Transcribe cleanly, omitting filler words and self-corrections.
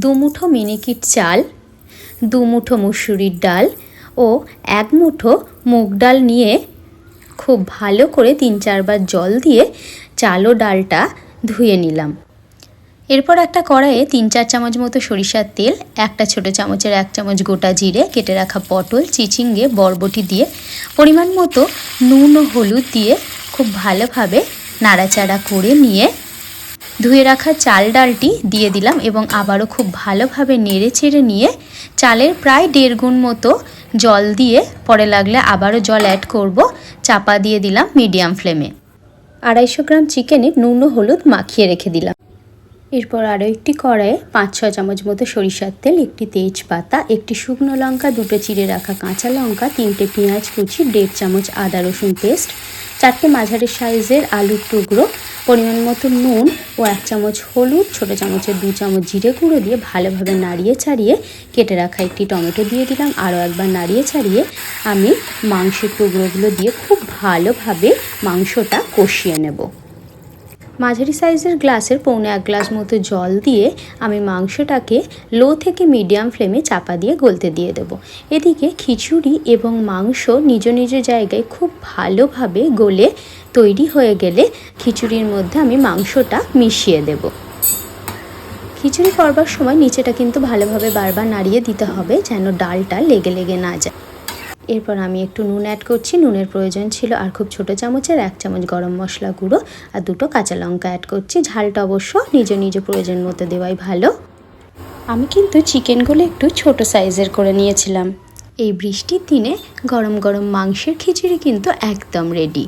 2 মুঠো মিনিকিট চাল, 2 মুঠো মুসুরির ডাল ও 1 মুঠো মুগ ডাল নিয়ে খুব ভালো করে 3-4 বার জল দিয়ে চাল ও ডালটা ধুয়ে নিলাম। এরপর একটা কড়াইয়ে 3-4 চামচ মতো সরিষার তেল, একটা ছোট চামচের 1 চামচ গোটা জিরে, কেটে রাখা পটল, চিচিঙ্গে, বরবটি দিয়ে পরিমাণ মতো নুন ও হলুদ দিয়ে খুব ভালোভাবে নাড়াচাড়া করে নিয়ে ধুয়ে রাখা চাল ডালটি দিয়ে দিলাম এবং আবারও খুব ভালোভাবে নেড়ে চেড়ে নিয়ে চালের প্রায় 1.5 গুণ মতো জল দিয়ে পরে লাগলে আবারও জল অ্যাড করব। চাপা দিয়ে দিলাম মিডিয়াম ফ্লেমে। 250 গ্রাম চিকেনে নুন ও হলুদ মাখিয়ে রেখে দিলাম। এরপর আরও একটি কড়াইয়ে 5-6 চামচ মতো সরিষার তেল, একটি তেজপাতা, একটি শুকনো লঙ্কা, 2টো চিড়ে রাখা কাঁচা লঙ্কা, 3টে পেঁয়াজ কুচি, 1.5 চামচ আদা রসুন পেস্ট, 4টে মাঝারি সাইজের আলুর টুকরো, পরিমাণ মতো নুন ও 1 চামচ হলুদ, ছোটো চামচের 2 চামচ জিরে গুঁড়ো দিয়ে ভালোভাবে নাড়িয়ে ছাড়িয়ে কেটে রাখা একটি টমেটো দিয়ে দিলাম। আরও একবার নাড়িয়ে ছাড়িয়ে আমি মাংসের টুকরোগুলো দিয়ে খুব ভালোভাবে মাংসটা কষিয়ে নেব। মাঝারি সাইজের গ্লাসের 1.25 গ্লাস মতো জল দিয়ে আমি মাংসটাকে লো থেকে মিডিয়াম ফ্লেমে চাপা দিয়ে গলতে দিয়ে দেব। এদিকে খিচুড়ি এবং মাংস নিজ নিজ জায়গায় খুব ভালোভাবে গলে তৈরি হয়ে গেলে খিচুড়ির মধ্যে আমি মাংসটা মিশিয়ে দেব। খিচুড়ি করবার সময় নিচেটা কিন্তু ভালোভাবে বারবার নাড়িয়ে দিতে হবে যেন ডালটা লেগে লেগে না যায়। এরপর আমি একটু নুন অ্যাড করছি, নুনের প্রয়োজন ছিল, আর খুব ছোটো চামচের 1 চামচ গরম মশলা গুঁড়ো আর 2টো কাঁচা লঙ্কা অ্যাড করছি। ঝালটা অবশ্য নিজ নিজ প্রয়োজন মতো দেওয়াই ভালো। আমি কিন্তু চিকেনগুলো একটু ছোট সাইজের করে নিয়েছিলাম। এই বৃষ্টির দিনে গরম গরম মাংসের খিচুড়ি কিন্তু একদম রেডি।